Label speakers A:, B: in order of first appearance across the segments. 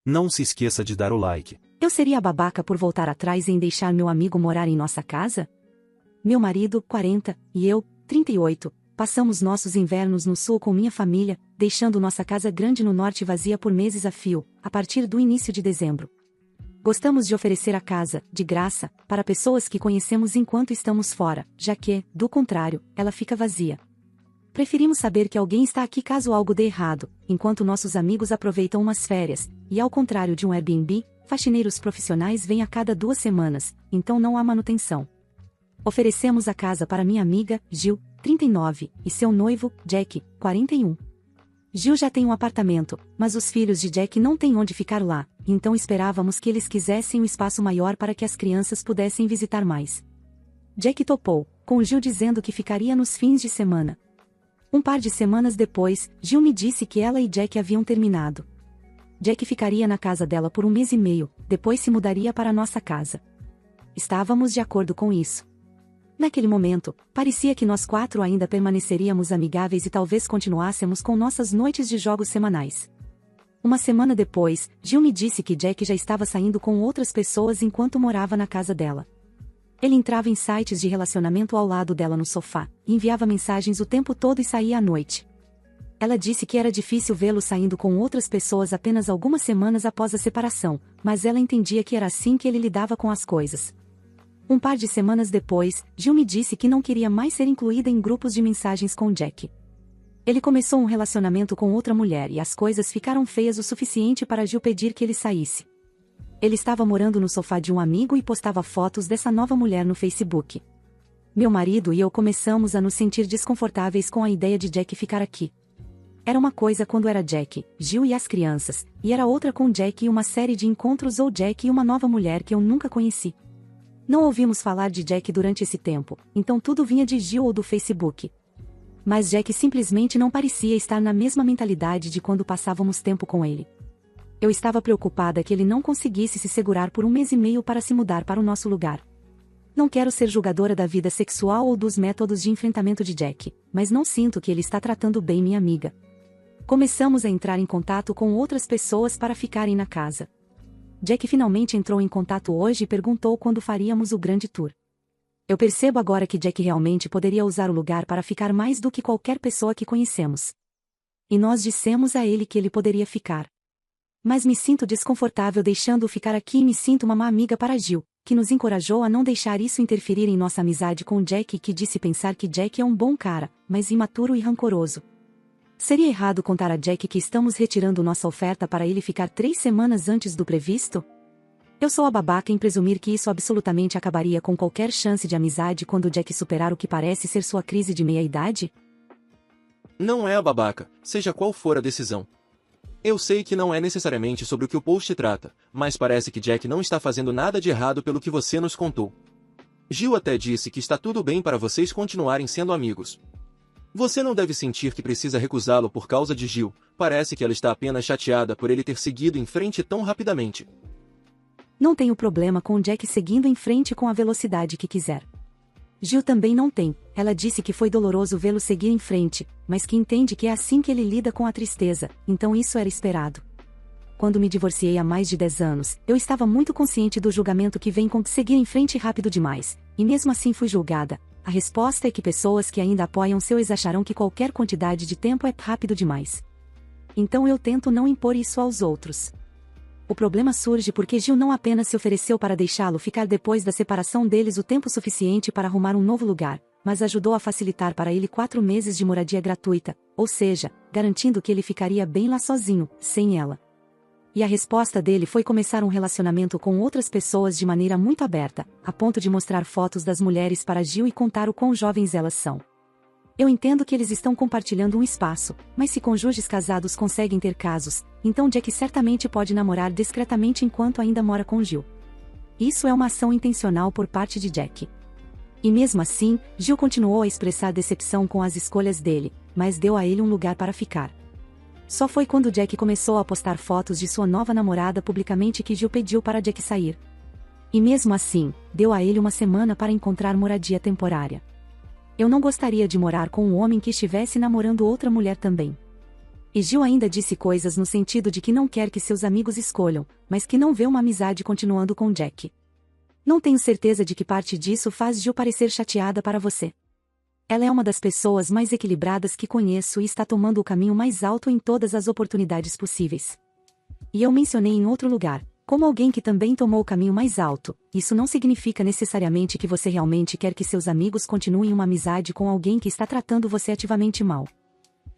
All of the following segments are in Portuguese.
A: Não se esqueça de dar o like.
B: Eu seria a babaca por voltar atrás em deixar meu amigo morar em nossa casa? Meu marido, 40, e eu, 38, passamos nossos invernos no sul com minha família, deixando nossa casa grande no norte vazia por meses a fio, a partir do início de dezembro. Gostamos de oferecer a casa, de graça, para pessoas que conhecemos enquanto estamos fora, já que, do contrário, ela fica vazia. Preferimos saber que alguém está aqui caso algo dê errado, enquanto nossos amigos aproveitam umas férias, e ao contrário de um Airbnb, faxineiros profissionais vêm a cada 2 semanas, então não há manutenção. Oferecemos a casa para minha amiga, Gil, 39, e seu noivo, Jack, 41. Gil já tem um apartamento, mas os filhos de Jack não têm onde ficar lá, então esperávamos que eles quisessem um espaço maior para que as crianças pudessem visitar mais. Jack topou, com Gil dizendo que ficaria nos fins de semana. Um par de semanas depois, Gil me disse que ela e Jack haviam terminado. Jack ficaria na casa dela por 1 mês e meio, depois se mudaria para nossa casa. Estávamos de acordo com isso. Naquele momento, parecia que nós 4 ainda permaneceríamos amigáveis e talvez continuássemos com nossas noites de jogos semanais. Uma semana depois, Gil me disse que Jack já estava saindo com outras pessoas enquanto morava na casa dela. Ele entrava em sites de relacionamento ao lado dela no sofá, enviava mensagens o tempo todo e saía à noite. Ela disse que era difícil vê-lo saindo com outras pessoas apenas algumas semanas após a separação, mas ela entendia que era assim que ele lidava com as coisas. Um par de semanas depois, Gil me disse que não queria mais ser incluída em grupos de mensagens com Jack. Ele começou um relacionamento com outra mulher e as coisas ficaram feias o suficiente para Gil pedir que ele saísse. Ele estava morando no sofá de um amigo e postava fotos dessa nova mulher no Facebook. Meu marido e eu começamos a nos sentir desconfortáveis com a ideia de Jack ficar aqui. Era uma coisa quando era Jack, Gil e as crianças, e era outra com Jack e uma série de encontros ou Jack e uma nova mulher que eu nunca conheci. Não ouvimos falar de Jack durante esse tempo, então tudo vinha de Gil ou do Facebook. Mas Jack simplesmente não parecia estar na mesma mentalidade de quando passávamos tempo com ele. Eu estava preocupada que ele não conseguisse se segurar por 1 mês e meio para se mudar para o nosso lugar. Não quero ser julgadora da vida sexual ou dos métodos de enfrentamento de Jack, mas não sinto que ele está tratando bem minha amiga. Começamos a entrar em contato com outras pessoas para ficarem na casa. Jack finalmente entrou em contato hoje e perguntou quando faríamos o grande tour. Eu percebo agora que Jack realmente poderia usar o lugar para ficar mais do que qualquer pessoa que conhecemos. E nós dissemos a ele que ele poderia ficar. Mas me sinto desconfortável deixando-o ficar aqui e me sinto uma má amiga para Gil, que nos encorajou a não deixar isso interferir em nossa amizade com Jack e que disse pensar que Jack é um bom cara, mas imaturo e rancoroso. Seria errado contar a Jack que estamos retirando nossa oferta para ele ficar 3 semanas antes do previsto? Eu sou a babaca em presumir que isso absolutamente acabaria com qualquer chance de amizade quando Jack superar o que parece ser sua crise de meia-idade?
C: Não é a babaca, seja qual for a decisão. Eu sei que não é necessariamente sobre o que o post trata, mas parece que Jack não está fazendo nada de errado pelo que você nos contou. Gil até disse que está tudo bem para vocês continuarem sendo amigos. Você não deve sentir que precisa recusá-lo por causa de Gil, parece que ela está apenas chateada por ele ter seguido em frente tão rapidamente.
B: Não tenho problema com Jack seguindo em frente com a velocidade que quiser. Gil também não tem, ela disse que foi doloroso vê-lo seguir em frente, mas que entende que é assim que ele lida com a tristeza, então isso era esperado. Quando me divorciei há mais de 10 anos, eu estava muito consciente do julgamento que vem com seguir em frente rápido demais, e mesmo assim fui julgada. A resposta é que pessoas que ainda apoiam seus acharão que qualquer quantidade de tempo é rápido demais. Então eu tento não impor isso aos outros. O problema surge porque Gil não apenas se ofereceu para deixá-lo ficar depois da separação deles o tempo suficiente para arrumar um novo lugar, mas ajudou a facilitar para ele 4 meses de moradia gratuita, ou seja, garantindo que ele ficaria bem lá sozinho, sem ela. E a resposta dele foi começar um relacionamento com outras pessoas de maneira muito aberta, a ponto de mostrar fotos das mulheres para Gil e contar o quão jovens elas são. Eu entendo que eles estão compartilhando um espaço, mas se cônjuges casados conseguem ter casos, então Jack certamente pode namorar discretamente enquanto ainda mora com Gil. Isso é uma ação intencional por parte de Jack. E mesmo assim, Gil continuou a expressar decepção com as escolhas dele, mas deu a ele um lugar para ficar. Só foi quando Jack começou a postar fotos de sua nova namorada publicamente que Gil pediu para Jack sair. E mesmo assim, deu a ele 1 semana para encontrar moradia temporária. Eu não gostaria de morar com um homem que estivesse namorando outra mulher também. E Gil ainda disse coisas no sentido de que não quer que seus amigos escolham, mas que não vê uma amizade continuando com Jack. Não tenho certeza de que parte disso faz Gil parecer chateada para você. Ela é uma das pessoas mais equilibradas que conheço e está tomando o caminho mais alto em todas as oportunidades possíveis. E eu mencionei em outro lugar, como alguém que também tomou o caminho mais alto, isso não significa necessariamente que você realmente quer que seus amigos continuem uma amizade com alguém que está tratando você ativamente mal.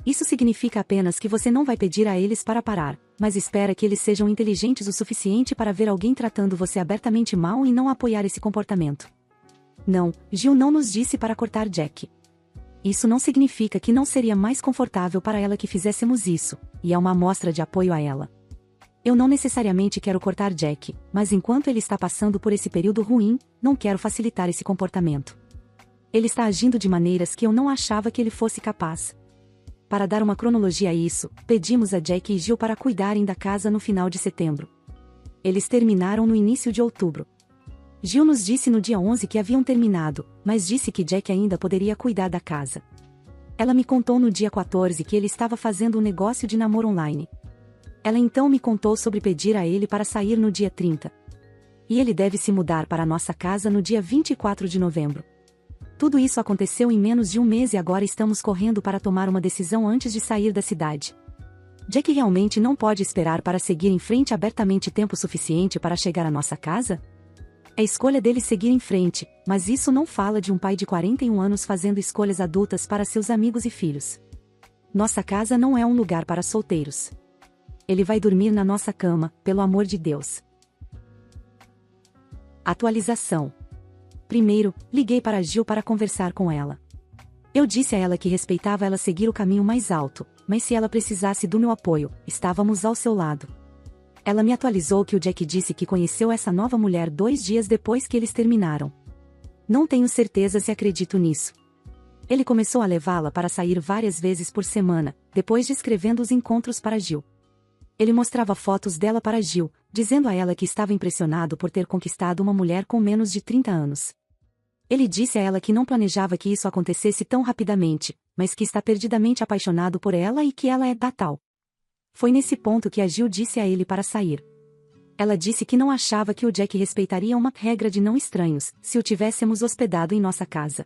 B: Isso significa apenas que você não vai pedir a eles para parar, mas espera que eles sejam inteligentes o suficiente para ver alguém tratando você abertamente mal e não apoiar esse comportamento. Não, Gil não nos disse para cortar Jack. Isso não significa que não seria mais confortável para ela que fizéssemos isso, e é uma amostra de apoio a ela. Eu não necessariamente quero cortar Jack, mas enquanto ele está passando por esse período ruim, não quero facilitar esse comportamento. Ele está agindo de maneiras que eu não achava que ele fosse capaz. Para dar uma cronologia a isso, pedimos a Jack e Gil para cuidarem da casa no final de setembro. Eles terminaram no início de outubro. Gil nos disse no dia 11 que haviam terminado, mas disse que Jack ainda poderia cuidar da casa. Ela me contou no dia 14 que ele estava fazendo um negócio de namoro online. Ela então me contou sobre pedir a ele para sair no dia 30. E ele deve se mudar para a nossa casa no dia 24 de novembro. Tudo isso aconteceu em menos de um mês e agora estamos correndo para tomar uma decisão antes de sair da cidade. Jack realmente não pode esperar para seguir em frente abertamente tempo suficiente para chegar à nossa casa? É escolha dele seguir em frente, mas isso não fala de um pai de 41 anos fazendo escolhas adultas para seus amigos e filhos. Nossa casa não é um lugar para solteiros. Ele vai dormir na nossa cama, pelo amor de Deus. Atualização. Primeiro, liguei para Gil para conversar com ela. Eu disse a ela que respeitava ela seguir o caminho mais alto, mas se ela precisasse do meu apoio, estávamos ao seu lado. Ela me atualizou que o Jack disse que conheceu essa nova mulher 2 dias depois que eles terminaram. Não tenho certeza se acredito nisso. Ele começou a levá-la para sair várias vezes por semana, depois descrevendo os encontros para Gil. Ele mostrava fotos dela para Gil, dizendo a ela que estava impressionado por ter conquistado uma mulher com menos de 30 anos. Ele disse a ela que não planejava que isso acontecesse tão rapidamente, mas que está perdidamente apaixonado por ela e que ela é da tal. Foi nesse ponto que a Gil disse a ele para sair. Ela disse que não achava que o Jack respeitaria uma regra de não estranhos, se o tivéssemos hospedado em nossa casa.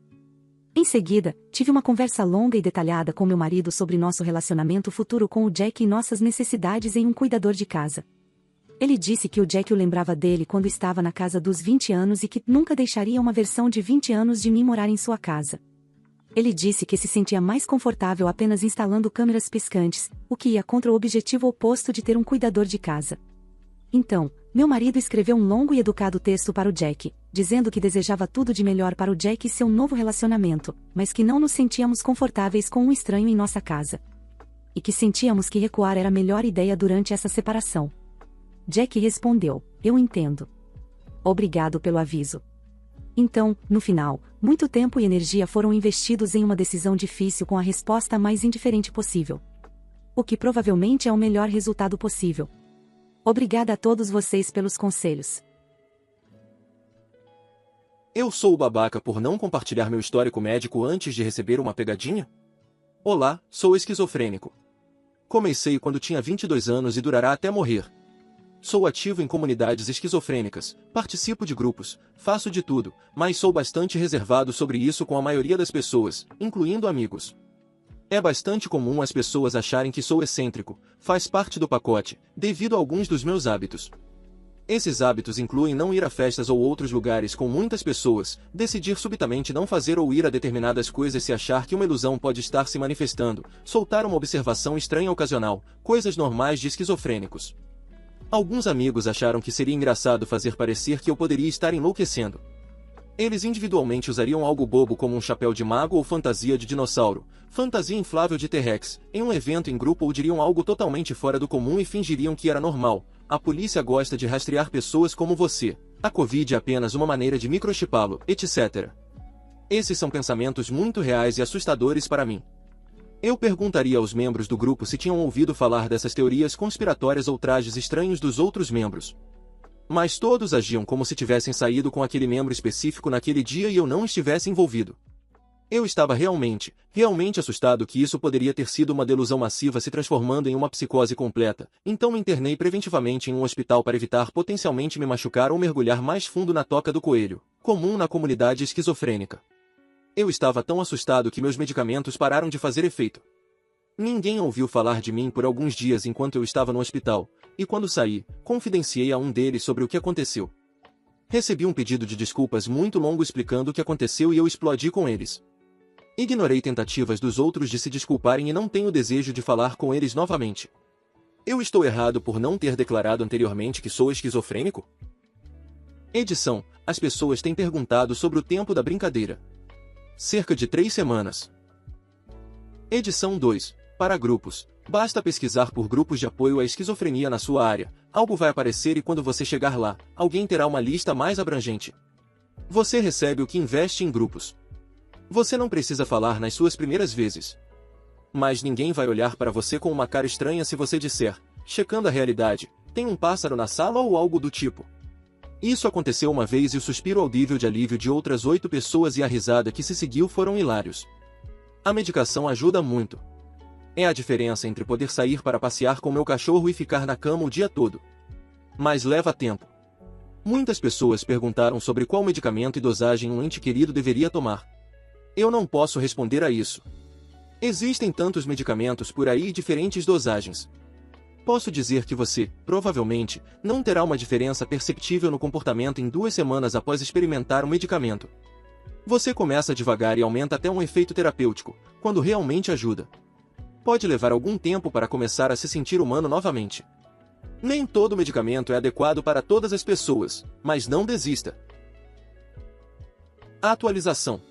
B: Em seguida, tive uma conversa longa e detalhada com meu marido sobre nosso relacionamento futuro com o Jack e nossas necessidades em um cuidador de casa. Ele disse que o Jack o lembrava dele quando estava na casa dos 20 anos e que nunca deixaria uma versão de 20 anos de mim morar em sua casa. Ele disse que se sentia mais confortável apenas instalando câmeras piscantes, o que ia contra o objetivo oposto de ter um cuidador de casa. Então, meu marido escreveu um longo e educado texto para o Jack, dizendo que desejava tudo de melhor para o Jack e seu novo relacionamento, mas que não nos sentíamos confortáveis com um estranho em nossa casa. E que sentíamos que recuar era a melhor ideia durante essa separação. Jack respondeu: "Eu entendo. Obrigado pelo aviso." Então, no final, muito tempo e energia foram investidos em uma decisão difícil com a resposta mais indiferente possível. O que provavelmente é o melhor resultado possível. Obrigada a todos vocês pelos conselhos.
C: Eu sou o babaca por não compartilhar meu histórico médico antes de receber uma pegadinha? Olá, sou esquizofrênico. Comecei quando tinha 22 anos e durará até morrer. Sou ativo em comunidades esquizofrênicas, participo de grupos, faço de tudo, mas sou bastante reservado sobre isso com a maioria das pessoas, incluindo amigos. É bastante comum as pessoas acharem que sou excêntrico, faz parte do pacote, devido a alguns dos meus hábitos. Esses hábitos incluem não ir a festas ou outros lugares com muitas pessoas, decidir subitamente não fazer ou ir a determinadas coisas se achar que uma ilusão pode estar se manifestando, soltar uma observação estranha ocasional, coisas normais de esquizofrênicos. Alguns amigos acharam que seria engraçado fazer parecer que eu poderia estar enlouquecendo. Eles individualmente usariam algo bobo como um chapéu de mago ou fantasia de dinossauro, fantasia inflável de T-Rex, em um evento em grupo ou diriam algo totalmente fora do comum e fingiriam que era normal. A polícia gosta de rastrear pessoas como você. A Covid é apenas uma maneira de microchipá-lo, etc. Esses são pensamentos muito reais e assustadores para mim. Eu perguntaria aos membros do grupo se tinham ouvido falar dessas teorias conspiratórias ou trajes estranhos dos outros membros. Mas todos agiam como se tivessem saído com aquele membro específico naquele dia e eu não estivesse envolvido. Eu estava realmente assustado que isso poderia ter sido uma delusão massiva se transformando em uma psicose completa, então me internei preventivamente em um hospital para evitar potencialmente me machucar ou mergulhar mais fundo na toca do coelho, comum na comunidade esquizofrênica. Eu estava tão assustado que meus medicamentos pararam de fazer efeito. Ninguém ouviu falar de mim por alguns dias enquanto eu estava no hospital, e quando saí, confidenciei a um deles sobre o que aconteceu. Recebi um pedido de desculpas muito longo explicando o que aconteceu e eu explodi com eles. Ignorei tentativas dos outros de se desculparem e não tenho desejo de falar com eles novamente. Eu estou errado por não ter declarado anteriormente que sou esquizofrênico? Edição: as pessoas têm perguntado sobre o tempo da brincadeira. Cerca de 3 semanas. Edição 2. Para grupos. Basta pesquisar por grupos de apoio à esquizofrenia na sua área. Algo vai aparecer e quando você chegar lá, alguém terá uma lista mais abrangente. Você recebe o que investe em grupos. Você não precisa falar nas suas primeiras vezes. Mas ninguém vai olhar para você com uma cara estranha se você disser, checando a realidade, tem um pássaro na sala ou algo do tipo. Isso aconteceu uma vez e o suspiro audível de alívio de outras 8 pessoas e a risada que se seguiu foram hilários. A medicação ajuda muito. É a diferença entre poder sair para passear com meu cachorro e ficar na cama o dia todo. Mas leva tempo. Muitas pessoas perguntaram sobre qual medicamento e dosagem um ente querido deveria tomar. Eu não posso responder a isso. Existem tantos medicamentos por aí e diferentes dosagens. Posso dizer que você, provavelmente, não terá uma diferença perceptível no comportamento em 2 semanas após experimentar um medicamento. Você começa devagar e aumenta até um efeito terapêutico, quando realmente ajuda. Pode levar algum tempo para começar a se sentir humano novamente. Nem todo medicamento é adequado para todas as pessoas, mas não desista. Atualização.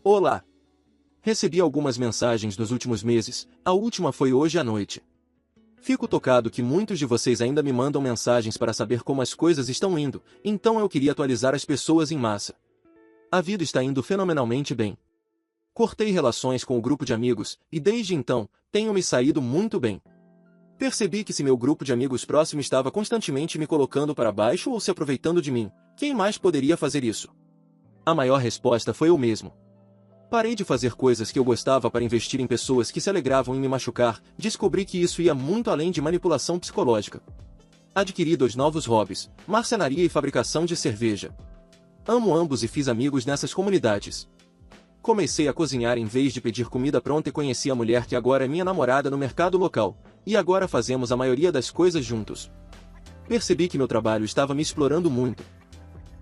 C: Olá! Recebi algumas mensagens nos últimos meses, a última foi hoje à noite. Fico tocado que muitos de vocês ainda me mandam mensagens para saber como as coisas estão indo, então eu queria atualizar as pessoas em massa. A vida está indo fenomenalmente bem. Cortei relações com o grupo de amigos, e desde então, tenho me saído muito bem. Percebi que se meu grupo de amigos próximo estava constantemente me colocando para baixo ou se aproveitando de mim, quem mais poderia fazer isso? A maior resposta foi eu mesmo. Parei de fazer coisas que eu gostava para investir em pessoas que se alegravam em me machucar, descobri que isso ia muito além de manipulação psicológica. Adquiri 2 novos hobbies, marcenaria e fabricação de cerveja. Amo ambos e fiz amigos nessas comunidades. Comecei a cozinhar em vez de pedir comida pronta e conheci a mulher que agora é minha namorada no mercado local, e agora fazemos a maioria das coisas juntos. Percebi que meu trabalho estava me explorando muito.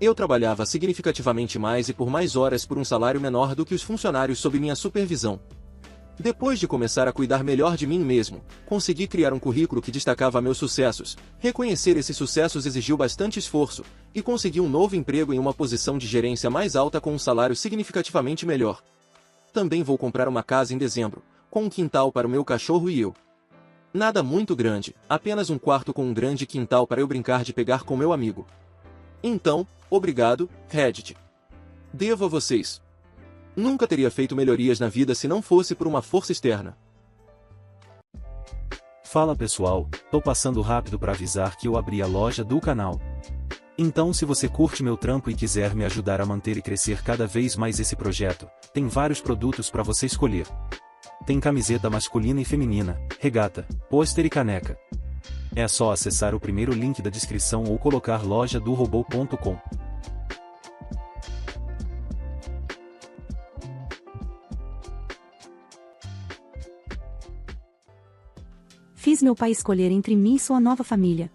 C: Eu trabalhava significativamente mais e por mais horas por um salário menor do que os funcionários sob minha supervisão. Depois de começar a cuidar melhor de mim mesmo, consegui criar um currículo que destacava meus sucessos. Reconhecer esses sucessos exigiu bastante esforço, e consegui um novo emprego em uma posição de gerência mais alta com um salário significativamente melhor. Também vou comprar uma casa em dezembro, com um quintal para o meu cachorro e eu. Nada muito grande, apenas um quarto com um grande quintal para eu brincar de pegar com meu amigo. Então, obrigado, Reddit. Devo a vocês. Nunca teria feito melhorias na vida se não fosse por uma força externa.
A: Fala pessoal, tô passando rápido para avisar que eu abri a loja do canal. Então se você curte meu trampo e quiser me ajudar a manter e crescer cada vez mais esse projeto, tem vários produtos para você escolher. Tem camiseta masculina e feminina, regata, pôster e caneca. É só acessar o primeiro link da descrição ou colocar lojadorobô.com.
B: Fiz meu pai escolher entre mim e sua nova família.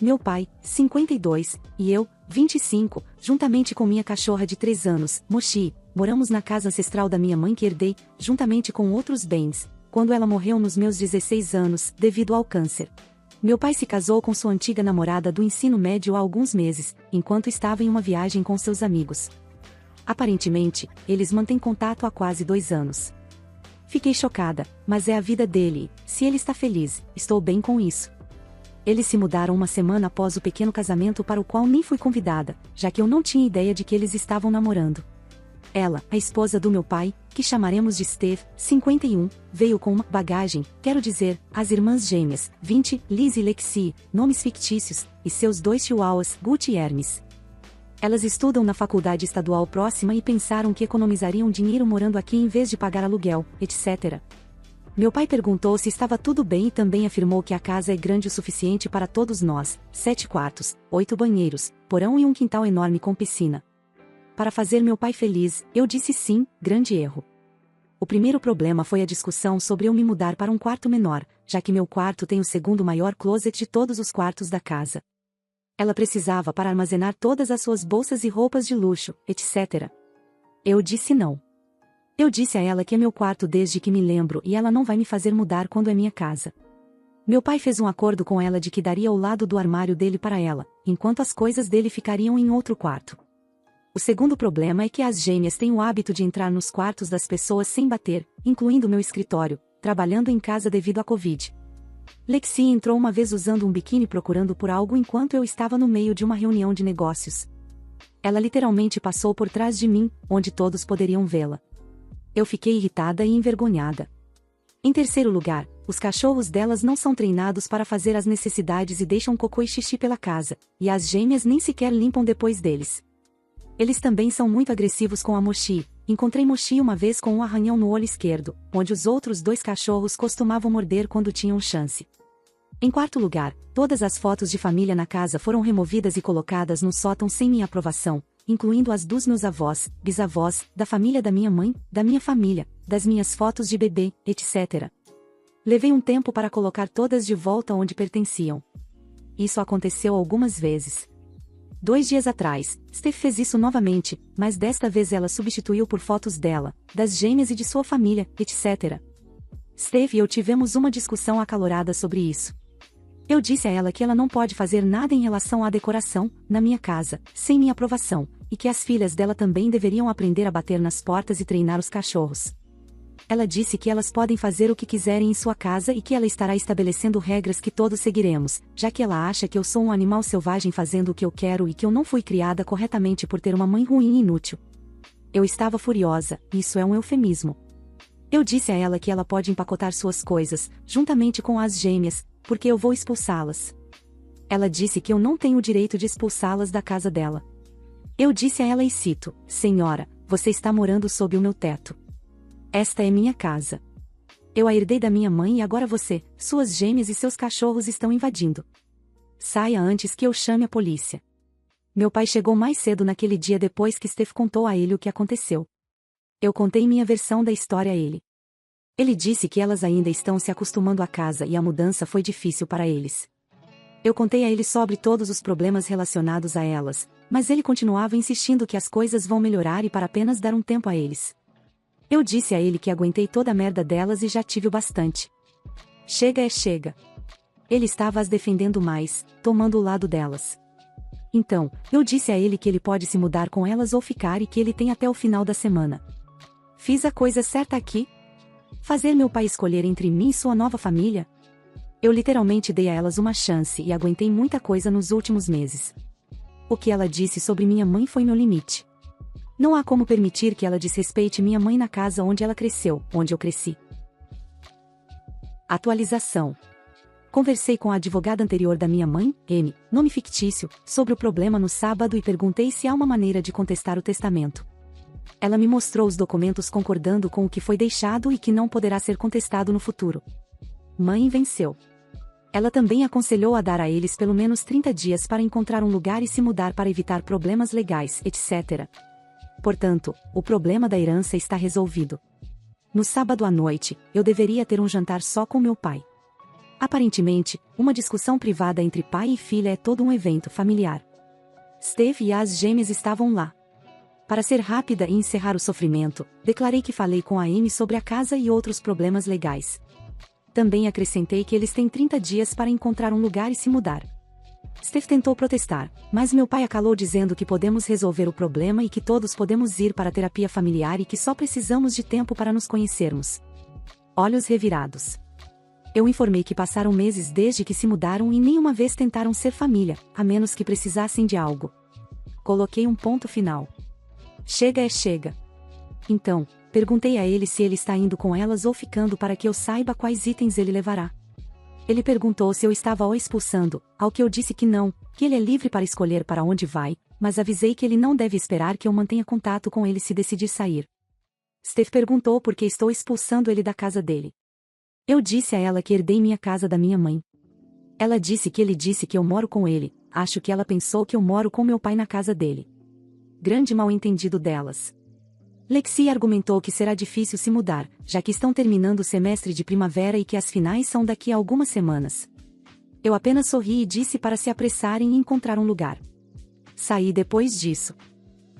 B: Meu pai, 52, e eu, 25, juntamente com minha cachorra de 3 anos, Mochi, moramos na casa ancestral da minha mãe que herdei, juntamente com outros bens, quando ela morreu nos meus 16 anos, devido ao câncer. Meu pai se casou com sua antiga namorada do ensino médio há alguns meses, enquanto estava em uma viagem com seus amigos. Aparentemente, eles mantêm contato há quase 2 anos. Fiquei chocada, mas é a vida dele, e, se ele está feliz, estou bem com isso. Eles se mudaram uma semana após o pequeno casamento para o qual nem fui convidada, já que eu não tinha ideia de que eles estavam namorando. Ela, a esposa do meu pai, que chamaremos de Steve, 51, veio com uma bagagem, quero dizer, as irmãs gêmeas, 20, Liz e Lexi, nomes fictícios, e seus 2 chihuahuas, Gucci e Hermes. Elas estudam na faculdade estadual próxima e pensaram que economizariam dinheiro morando aqui em vez de pagar aluguel, etc. Meu pai perguntou se estava tudo bem e também afirmou que a casa é grande o suficiente para todos nós, 7 quartos, 8 banheiros, porão e um quintal enorme com piscina. Para fazer meu pai feliz, eu disse sim, grande erro. O primeiro problema foi a discussão sobre eu me mudar para um quarto menor, já que meu quarto tem o segundo maior closet de todos os quartos da casa. Ela precisava para armazenar todas as suas bolsas e roupas de luxo, etc. Eu disse não. Eu disse a ela que é meu quarto desde que me lembro e ela não vai me fazer mudar quando é minha casa. Meu pai fez um acordo com ela de que daria o lado do armário dele para ela, enquanto as coisas dele ficariam em outro quarto. O segundo problema é que as gêmeas têm o hábito de entrar nos quartos das pessoas sem bater, incluindo meu escritório, trabalhando em casa devido à Covid. Lexi entrou uma vez usando um biquíni procurando por algo enquanto eu estava no meio de uma reunião de negócios. Ela literalmente passou por trás de mim, onde todos poderiam vê-la. Eu fiquei irritada e envergonhada. Em terceiro lugar, os cachorros delas não são treinados para fazer as necessidades e deixam cocô e xixi pela casa, e as gêmeas nem sequer limpam depois deles. Eles também são muito agressivos com a Mochi. Encontrei Mochi uma vez com um arranhão no olho esquerdo, onde os outros 2 cachorros costumavam morder quando tinham chance. Em quarto lugar, todas as fotos de família na casa foram removidas e colocadas no sótão sem minha aprovação, incluindo as dos meus avós, bisavós, da família da minha mãe, da minha família, das minhas fotos de bebê, etc. Levei um tempo para colocar todas de volta onde pertenciam. Isso aconteceu algumas vezes. 2 dias atrás, Steph fez isso novamente, mas desta vez ela substituiu por fotos dela, das gêmeas e de sua família, etc. Steph e eu tivemos uma discussão acalorada sobre isso. Eu disse a ela que ela não pode fazer nada em relação à decoração, na minha casa, sem minha aprovação, e que as filhas dela também deveriam aprender a bater nas portas e treinar os cachorros. Ela disse que elas podem fazer o que quiserem em sua casa e que ela estará estabelecendo regras que todos seguiremos, já que ela acha que eu sou um animal selvagem fazendo o que eu quero e que eu não fui criada corretamente por ter uma mãe ruim e inútil. Eu estava furiosa, isso é um eufemismo. Eu disse a ela que ela pode empacotar suas coisas, juntamente com as gêmeas, porque eu vou expulsá-las. Ela disse que eu não tenho o direito de expulsá-las da casa dela. Eu disse a ela e cito: "Senhora, você está morando sob o meu teto. Esta é minha casa. Eu a herdei da minha mãe e agora você, suas gêmeas e seus cachorros estão invadindo. Saia antes que eu chame a polícia." Meu pai chegou mais cedo naquele dia depois que Steph contou a ele o que aconteceu. Eu contei minha versão da história a ele. Ele disse que elas ainda estão se acostumando à casa e a mudança foi difícil para eles. Eu contei a ele sobre todos os problemas relacionados a elas, mas ele continuava insistindo que as coisas vão melhorar e para apenas dar um tempo a eles. Eu disse a ele que aguentei toda a merda delas e já tive o bastante. Chega é chega. Ele estava as defendendo mais, tomando o lado delas. Então, eu disse a ele que ele pode se mudar com elas ou ficar e que ele tem até o final da semana. Fiz a coisa certa aqui? Fazer meu pai escolher entre mim e sua nova família? Eu literalmente dei a elas uma chance e aguentei muita coisa nos últimos meses. O que ela disse sobre minha mãe foi meu limite. Não há como permitir que ela desrespeite minha mãe na casa onde ela cresceu, onde eu cresci. Atualização. Conversei com a advogada anterior da minha mãe, M, nome fictício, sobre o problema no sábado e perguntei se há uma maneira de contestar o testamento. Ela me mostrou os documentos concordando com o que foi deixado e que não poderá ser contestado no futuro. Mãe venceu. Ela também aconselhou a dar a eles pelo menos 30 dias para encontrar um lugar e se mudar para evitar problemas legais, etc. Portanto, o problema da herança está resolvido. No sábado à noite, eu deveria ter um jantar só com meu pai. Aparentemente, uma discussão privada entre pai e filha é todo um evento familiar. Steph e as gêmeas estavam lá. Para ser rápida e encerrar o sofrimento, declarei que falei com a Amy sobre a casa e outros problemas legais. Também acrescentei que eles têm 30 dias para encontrar um lugar e se mudar. Steph tentou protestar, mas meu pai a calou dizendo que podemos resolver o problema e que todos podemos ir para a terapia familiar e que só precisamos de tempo para nos conhecermos. Olhos revirados. Eu informei que passaram meses desde que se mudaram e nenhuma vez tentaram ser família, a menos que precisassem de algo. Coloquei um ponto final. Chega é chega. Então, perguntei a ele se ele está indo com elas ou ficando para que eu saiba quais itens ele levará. Ele perguntou se eu estava o expulsando, ao que eu disse que não, que ele é livre para escolher para onde vai, mas avisei que ele não deve esperar que eu mantenha contato com ele se decidir sair. Steph perguntou por que estou expulsando ele da casa dele. Eu disse a ela que herdei minha casa da minha mãe. Ela disse que ele disse que eu moro com ele, acho que ela pensou que eu moro com meu pai na casa dele. Grande mal-entendido delas. Lexi argumentou que será difícil se mudar, já que estão terminando o semestre de primavera e que as finais são daqui a algumas semanas. Eu apenas sorri e disse para se apressarem e encontrar um lugar. Saí depois disso.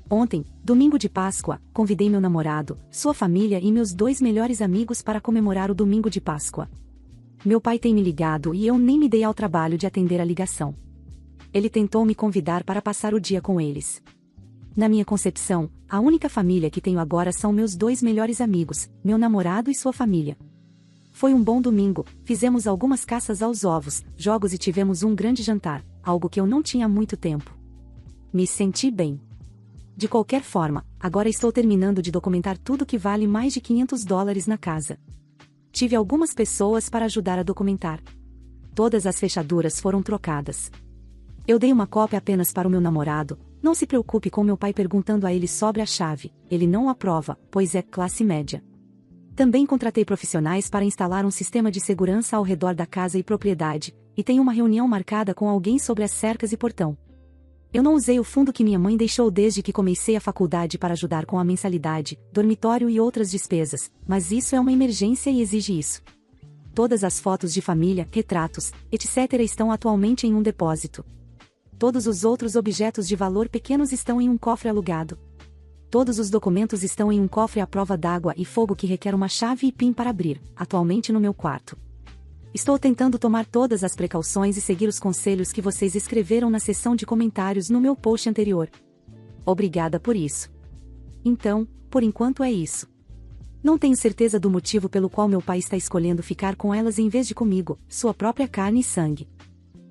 B: Ontem, domingo de Páscoa, convidei meu namorado, sua família e meus 2 melhores amigos para comemorar o domingo de Páscoa. Meu pai tem me ligado e eu nem me dei ao trabalho de atender a ligação. Ele tentou me convidar para passar o dia com eles. Na minha concepção, a única família que tenho agora são meus 2 melhores amigos, meu namorado e sua família. Foi um bom domingo, fizemos algumas caças aos ovos, jogos e tivemos um grande jantar, algo que eu não tinha há muito tempo. Me senti bem. De qualquer forma, agora estou terminando de documentar tudo que vale mais de $500 na casa. Tive algumas pessoas para ajudar a documentar. Todas as fechaduras foram trocadas. Eu dei uma cópia apenas para o meu namorado. Não se preocupe com meu pai perguntando a ele sobre a chave, ele não aprova, pois é classe média. Também contratei profissionais para instalar um sistema de segurança ao redor da casa e propriedade, e tenho uma reunião marcada com alguém sobre as cercas e portão. Eu não usei o fundo que minha mãe deixou desde que comecei a faculdade para ajudar com a mensalidade, dormitório e outras despesas, mas isso é uma emergência e exige isso. Todas as fotos de família, retratos, etc. estão atualmente em um depósito. Todos os outros objetos de valor pequenos estão em um cofre alugado. Todos os documentos estão em um cofre à prova d'água e fogo que requer uma chave e PIN para abrir, atualmente no meu quarto. Estou tentando tomar todas as precauções e seguir os conselhos que vocês escreveram na seção de comentários no meu post anterior. Obrigada por isso. Então, por enquanto é isso. Não tenho certeza do motivo pelo qual meu pai está escolhendo ficar com elas em vez de comigo, sua própria carne e sangue.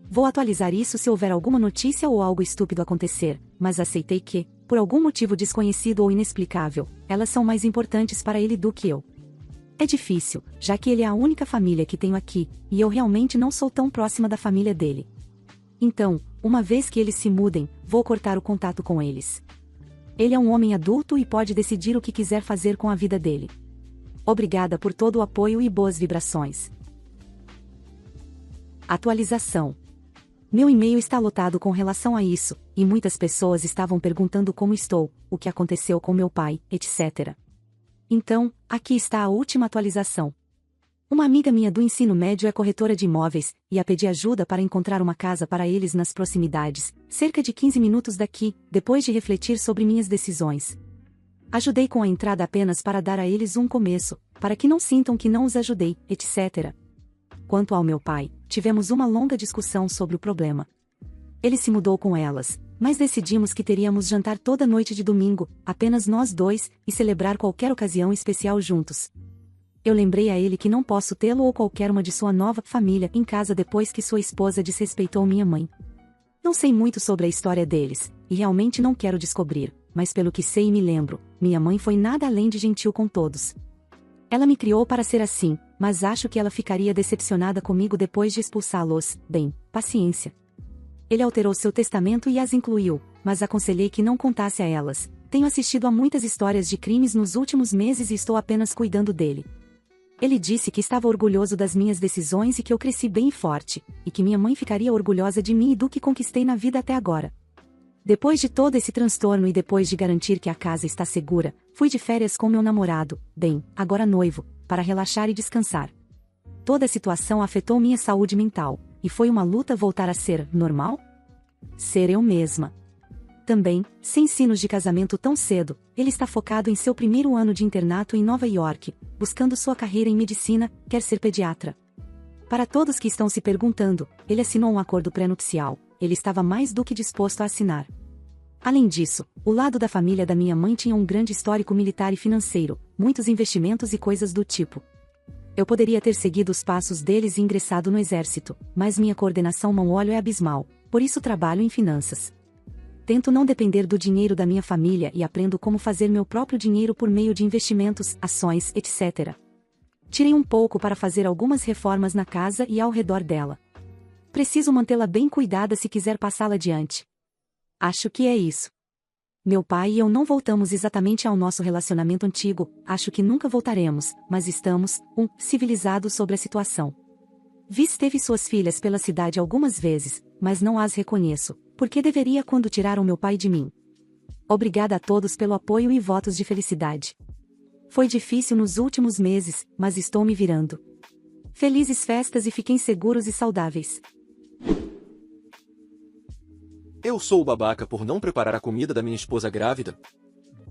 B: Vou atualizar isso se houver alguma notícia ou algo estúpido acontecer, mas aceitei que, por algum motivo desconhecido ou inexplicável, elas são mais importantes para ele do que eu. É difícil, já que ele é a única família que tenho aqui, e eu realmente não sou tão próxima da família dele. Então, uma vez que eles se mudem, vou cortar o contato com eles. Ele é um homem adulto e pode decidir o que quiser fazer com a vida dele. Obrigada por todo o apoio e boas vibrações. Atualização. Meu e-mail está lotado com relação a isso, e muitas pessoas estavam perguntando como estou, o que aconteceu com meu pai, etc. Então, aqui está a última atualização. Uma amiga minha do ensino médio é corretora de imóveis, e a pedi ajuda para encontrar uma casa para eles nas proximidades, cerca de 15 minutos daqui, depois de refletir sobre minhas decisões. Ajudei com a entrada apenas para dar a eles um começo, para que não sintam que não os ajudei, etc. Quanto ao meu pai, tivemos uma longa discussão sobre o problema. Ele se mudou com elas, mas decidimos que teríamos jantar toda noite de domingo, apenas nós 2, e celebrar qualquer ocasião especial juntos. Eu lembrei a ele que não posso tê-lo ou qualquer uma de sua nova família em casa depois que sua esposa desrespeitou minha mãe. Não sei muito sobre a história deles, e realmente não quero descobrir, mas pelo que sei e me lembro, minha mãe foi nada além de gentil com todos. Ela me criou para ser assim, mas acho que ela ficaria decepcionada comigo depois de expulsá-los. Bem, paciência. Ele alterou seu testamento e as incluiu, mas aconselhei que não contasse a elas. Tenho assistido a muitas histórias de crimes nos últimos meses e estou apenas cuidando dele. Ele disse que estava orgulhoso das minhas decisões e que eu cresci bem forte, e que minha mãe ficaria orgulhosa de mim e do que conquistei na vida até agora. Depois de todo esse transtorno e depois de garantir que a casa está segura, fui de férias com meu namorado, bem, agora noivo, para relaxar e descansar. Toda a situação afetou minha saúde mental, e foi uma luta voltar a ser normal? Ser eu mesma. Também, sem sinos de casamento tão cedo, ele está focado em seu primeiro ano de internato em Nova York, buscando sua carreira em medicina, quer ser pediatra. Para todos que estão se perguntando, ele assinou um acordo pré-nupcial, ele estava mais do que disposto a assinar. Além disso, o lado da família da minha mãe tinha um grande histórico militar e financeiro, muitos investimentos e coisas do tipo. Eu poderia ter seguido os passos deles e ingressado no exército, mas minha coordenação mão-olho é abismal, por isso trabalho em finanças. Tento não depender do dinheiro da minha família e aprendo como fazer meu próprio dinheiro por meio de investimentos, ações, etc. Tirei um pouco para fazer algumas reformas na casa e ao redor dela. Preciso mantê-la bem cuidada se quiser passá-la adiante. Acho que é isso. Meu pai e eu não voltamos exatamente ao nosso relacionamento antigo, acho que nunca voltaremos, mas estamos, civilizados sobre a situação. Viz teve suas filhas pela cidade algumas vezes, mas não as reconheço, porque deveria quando tiraram meu pai de mim. Obrigada a todos pelo apoio e votos de felicidade. Foi difícil nos últimos meses, mas estou me virando. Felizes festas e fiquem seguros e saudáveis.
C: Eu sou o babaca por não preparar a comida da minha esposa grávida.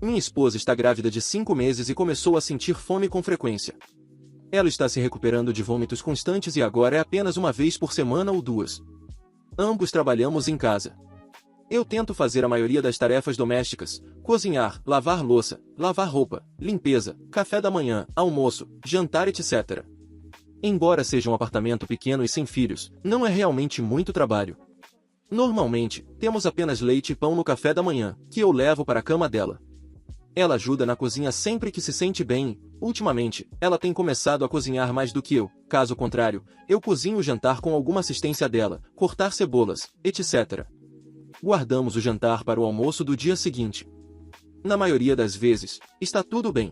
C: Minha esposa está grávida de 5 meses e começou a sentir fome com frequência. Ela está se recuperando de vômitos constantes e agora é apenas uma vez por semana ou 2. Ambos trabalhamos em casa. Eu tento fazer a maioria das tarefas domésticas, cozinhar, lavar louça, lavar roupa, limpeza, café da manhã, almoço, jantar, etc. Embora seja um apartamento pequeno e sem filhos, não é realmente muito trabalho. Normalmente, temos apenas leite e pão no café da manhã, que eu levo para a cama dela. Ela ajuda na cozinha sempre que se sente bem e, ultimamente, ela tem começado a cozinhar mais do que eu. Caso contrário, eu cozinho o jantar com alguma assistência dela, cortar cebolas, etc. Guardamos o jantar para o almoço do dia seguinte. Na maioria das vezes, está tudo bem.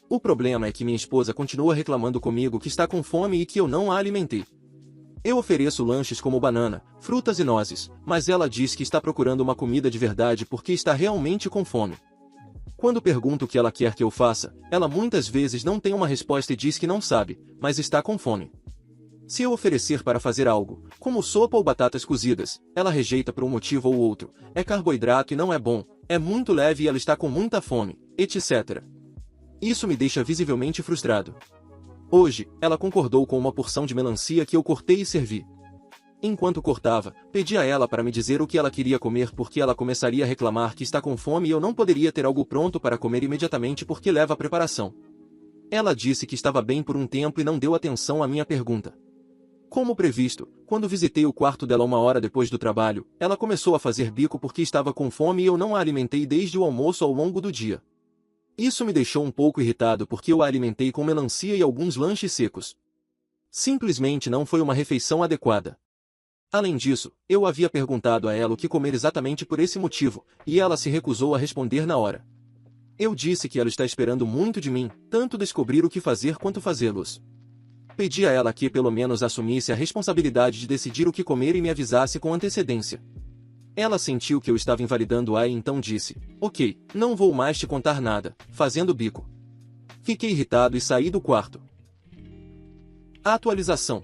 C: O problema é que minha esposa continua reclamando comigo que está com fome e que eu não a alimentei. Eu ofereço lanches como banana, frutas e nozes, mas ela diz que está procurando uma comida de verdade porque está realmente com fome. Quando pergunto o que ela quer que eu faça, ela muitas vezes não tem uma resposta e diz que não sabe, mas está com fome. Se eu oferecer para fazer algo, como sopa ou batatas cozidas, ela rejeita por um motivo ou outro, é carboidrato e não é bom, é muito leve e ela está com muita fome, etc. Isso me deixa visivelmente frustrado. Hoje, ela concordou com uma porção de melancia que eu cortei e servi. Enquanto cortava, pedi a ela para me dizer o que ela queria comer porque ela começaria a reclamar que está com fome e eu não poderia ter algo pronto para comer imediatamente porque leva a preparação. Ela disse que estava bem por um tempo e não deu atenção à minha pergunta. Como previsto, quando visitei o quarto dela 1 hora depois do trabalho, ela começou a fazer bico porque estava com fome e eu não a alimentei desde o almoço ao longo do dia. Isso me deixou um pouco irritado porque eu a alimentei com melancia e alguns lanches secos. Simplesmente não foi uma refeição adequada. Além disso, eu havia perguntado a ela o que comer exatamente por esse motivo, e ela se recusou a responder na hora. Eu disse que ela está esperando muito de mim, tanto descobrir o que fazer quanto fazê-los. Pedi a ela que pelo menos assumisse a responsabilidade de decidir o que comer e me avisasse com antecedência. Ela sentiu que eu estava invalidando-a e então disse, ok, não vou mais te contar nada, fazendo bico. Fiquei irritado e saí do quarto. A atualização.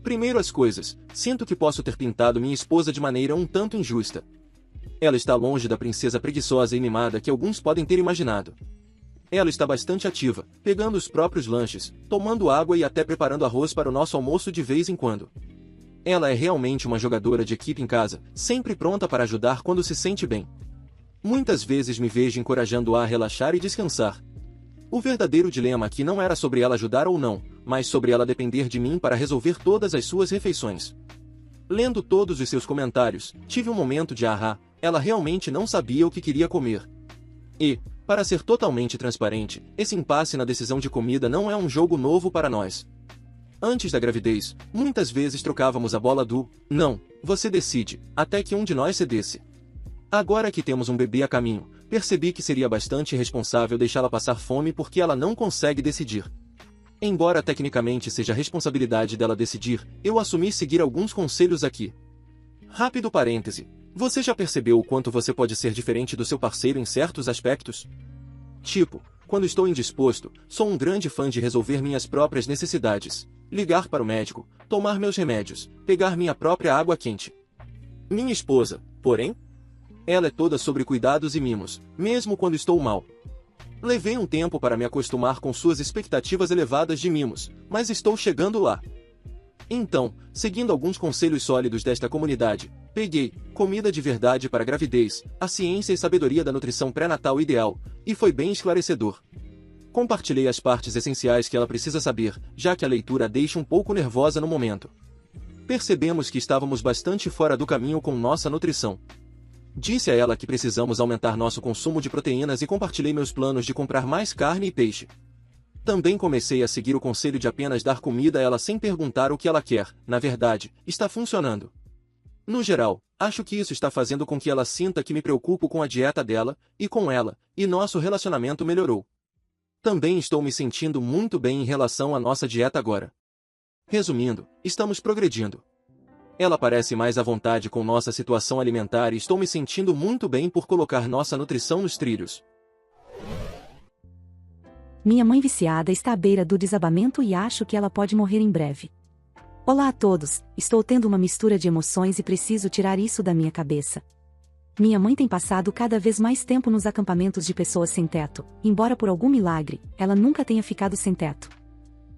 C: Primeiro as coisas, sinto que posso ter pintado minha esposa de maneira um tanto injusta. Ela está longe da princesa preguiçosa e mimada que alguns podem ter imaginado. Ela está bastante ativa, pegando os próprios lanches, tomando água e até preparando arroz para o nosso almoço de vez em quando. Ela é realmente uma jogadora de equipe em casa, sempre pronta para ajudar quando se sente bem. Muitas vezes me vejo encorajando-a a relaxar e descansar. O verdadeiro dilema aqui não era sobre ela ajudar ou não, mas sobre ela depender de mim para resolver todas as suas refeições. Lendo todos os seus comentários, tive um momento de ahá, ela realmente não sabia o que queria comer. E, para ser totalmente transparente, esse impasse na decisão de comida não é um jogo novo para nós. Antes da gravidez, muitas vezes trocávamos a bola do não, você decide, até que um de nós cedesse. Agora que temos um bebê a caminho, percebi que seria bastante irresponsável deixá-la passar fome porque ela não consegue decidir. Embora tecnicamente seja a responsabilidade dela decidir, eu assumi seguir alguns conselhos aqui. Rápido parêntese. Você já percebeu o quanto você pode ser diferente do seu parceiro em certos aspectos? Tipo, quando estou indisposto, sou um grande fã de resolver minhas próprias necessidades. Ligar para o médico, tomar meus remédios, pegar minha própria água quente. Minha esposa, porém, ela é toda sobre cuidados e mimos, mesmo quando estou mal. Levei um tempo para me acostumar com suas expectativas elevadas de mimos, mas estou chegando lá. Então, seguindo alguns conselhos sólidos desta comunidade, peguei Comida de Verdade para Gravidez, a ciência e sabedoria da nutrição pré-natal ideal, e foi bem esclarecedor. Compartilhei as partes essenciais que ela precisa saber, já que a leitura a deixa um pouco nervosa no momento. Percebemos que estávamos bastante fora do caminho com nossa nutrição. Disse a ela que precisamos aumentar nosso consumo de proteínas e compartilhei meus planos de comprar mais carne e peixe. Também comecei a seguir o conselho de apenas dar comida a ela sem perguntar o que ela quer, na verdade, está funcionando. No geral, acho que isso está fazendo com que ela sinta que me preocupo com a dieta dela, e com ela, e nosso relacionamento melhorou. Também estou me sentindo muito bem em relação à nossa dieta agora. Resumindo, estamos progredindo. Ela parece mais à vontade com nossa situação alimentar e estou me sentindo muito bem por colocar nossa nutrição nos trilhos.
B: Minha mãe viciada está à beira do desabamento e acho que ela pode morrer em breve. Olá a todos, estou tendo uma mistura de emoções e preciso tirar isso da minha cabeça. Minha mãe tem passado cada vez mais tempo nos acampamentos de pessoas sem teto, embora por algum milagre, ela nunca tenha ficado sem teto.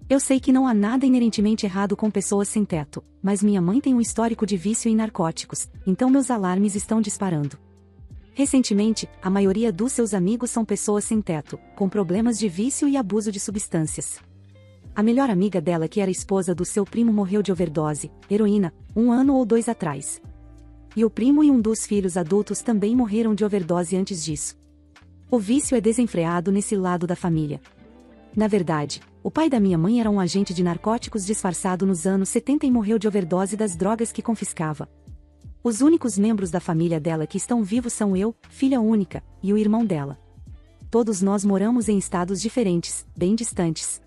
B: Eu sei que não há nada inerentemente errado com pessoas sem teto, mas minha mãe tem um histórico de vício em narcóticos, então meus alarmes estão disparando. Recentemente, a maioria dos seus amigos são pessoas sem teto, com problemas de vício e abuso de substâncias. A melhor amiga dela, que era esposa do seu primo, morreu de overdose, heroína, 1 ano ou 2 atrás. E o primo e um dos filhos adultos também morreram de overdose antes disso. O vício é desenfreado nesse lado da família. Na verdade, o pai da minha mãe era um agente de narcóticos disfarçado nos anos 70 e morreu de overdose das drogas que confiscava. Os únicos membros da família dela que estão vivos são eu, filha única, e o irmão dela. Todos nós moramos em estados diferentes, bem distantes.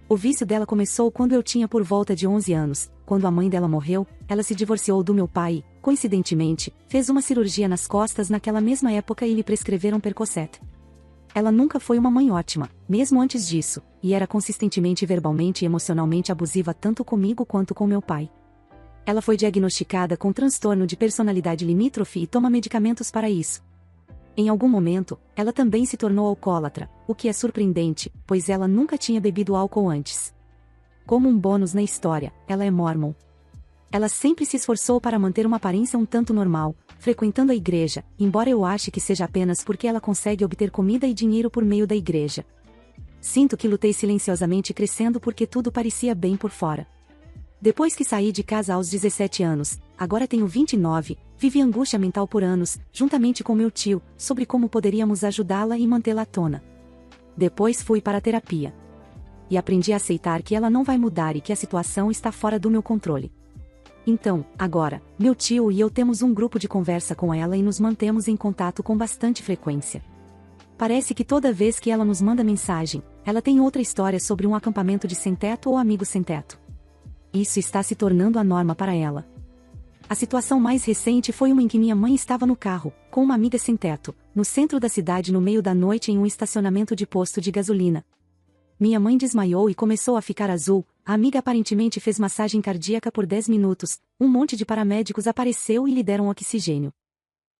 B: O vício dela começou quando eu tinha por volta de 11 anos, quando a mãe dela morreu, ela se divorciou do meu pai e, coincidentemente, fez uma cirurgia nas costas naquela mesma época e lhe prescreveram Percocet. Ela nunca foi uma mãe ótima, mesmo antes disso, e era consistentemente verbalmente e emocionalmente abusiva tanto comigo quanto com meu pai. Ela foi diagnosticada com transtorno de personalidade limítrofe e toma medicamentos para isso. Em algum momento, ela também se tornou alcoólatra, o que é surpreendente, pois ela nunca tinha bebido álcool antes. Como um bônus na história, ela é mórmon. Ela sempre se esforçou para manter uma aparência um tanto normal, frequentando a igreja, embora eu ache que seja apenas porque ela consegue obter comida e dinheiro por meio da igreja. Sinto que lutei silenciosamente crescendo porque tudo parecia bem por fora. Depois que saí de casa aos 17 anos, agora tenho 29, vivi angústia mental por anos, juntamente com meu tio, sobre como poderíamos ajudá-la e mantê-la à tona. Depois fui para a terapia. E aprendi a aceitar que ela não vai mudar e que a situação está fora do meu controle. Então, agora, meu tio e eu temos um grupo de conversa com ela e nos mantemos em contato com bastante frequência. Parece que toda vez que ela nos manda mensagem, ela tem outra história sobre um acampamento de sem-teto ou amigo sem-teto. Isso está se tornando a norma para ela. A situação mais recente foi uma em que minha mãe estava no carro, com uma amiga sem-teto, no centro da cidade no meio da noite em um estacionamento de posto de gasolina. Minha mãe desmaiou e começou a ficar azul, a amiga aparentemente fez massagem cardíaca por 10 minutos, um monte de paramédicos apareceu e lhe deram oxigênio.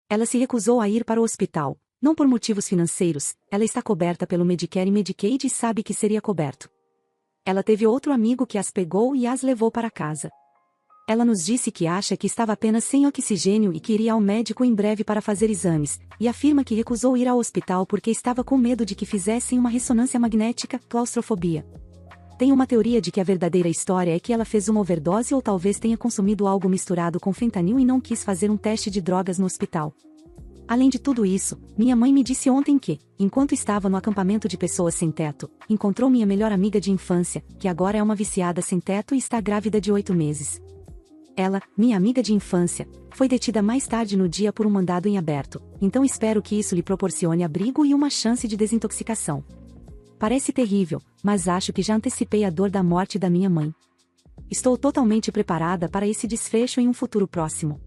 B: Ela se recusou a ir para o hospital, não por motivos financeiros, ela está coberta pelo Medicare e Medicaid e sabe que seria coberto. Ela teve outro amigo que as pegou e as levou para casa. Ela nos disse que acha que estava apenas sem oxigênio e que iria ao médico em breve para fazer exames, e afirma que recusou ir ao hospital porque estava com medo de que fizessem uma ressonância magnética, claustrofobia. Tem uma teoria de que a verdadeira história é que ela fez uma overdose ou talvez tenha consumido algo misturado com fentanil e não quis fazer um teste de drogas no hospital. Além de tudo isso, minha mãe me disse ontem que, enquanto estava no acampamento de pessoas sem teto, encontrou minha melhor amiga de infância, que agora é uma viciada sem teto e está grávida de 8 meses. Ela, minha amiga de infância, foi detida mais tarde no dia por um mandado em aberto, então espero que isso lhe proporcione abrigo e uma chance de desintoxicação. Parece terrível, mas acho que já antecipei a dor da morte da minha mãe. Estou totalmente preparada para esse desfecho em um futuro próximo.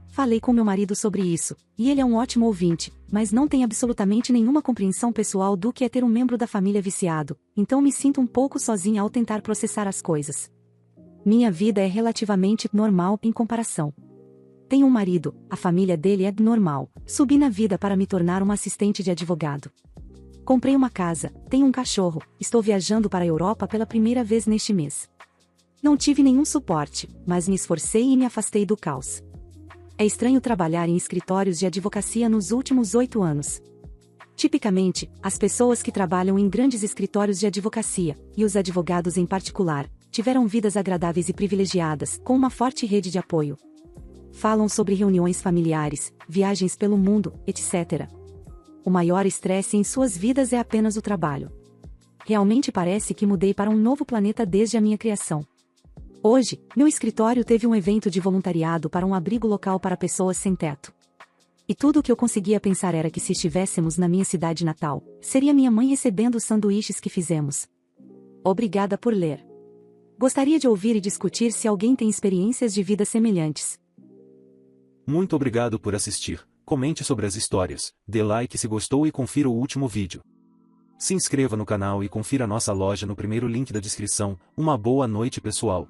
B: Falei com meu marido sobre isso, e ele é um ótimo ouvinte, mas não tem absolutamente nenhuma compreensão pessoal do que é ter um membro da família viciado, então me sinto um pouco sozinha ao tentar processar as coisas. Minha vida é relativamente normal em comparação. Tenho um marido, a família dele é normal, subi na vida para me tornar uma assistente de advogado. Comprei uma casa, tenho um cachorro, estou viajando para a Europa pela primeira vez neste mês. Não tive nenhum suporte, mas me esforcei e me afastei do caos. É estranho trabalhar em escritórios de advocacia nos últimos 8 anos. Tipicamente, as pessoas que trabalham em grandes escritórios de advocacia, e os advogados em particular, tiveram vidas agradáveis e privilegiadas, com uma forte rede de apoio. Falam sobre reuniões familiares, viagens pelo mundo, etc. O maior estresse em suas vidas é apenas o trabalho. Realmente parece que mudei para um novo planeta desde a minha criação. Hoje, meu escritório teve um evento de voluntariado para um abrigo local para pessoas sem teto. E tudo o que eu conseguia pensar era que se estivéssemos na minha cidade natal, seria minha mãe recebendo os sanduíches que fizemos. Obrigada por ler. Gostaria de ouvir e discutir se alguém tem experiências de vida semelhantes.
A: Muito obrigado por assistir. Comente sobre as histórias, dê like se gostou e confira o último vídeo. Se inscreva no canal e confira nossa loja no primeiro link da descrição. Uma boa noite, pessoal.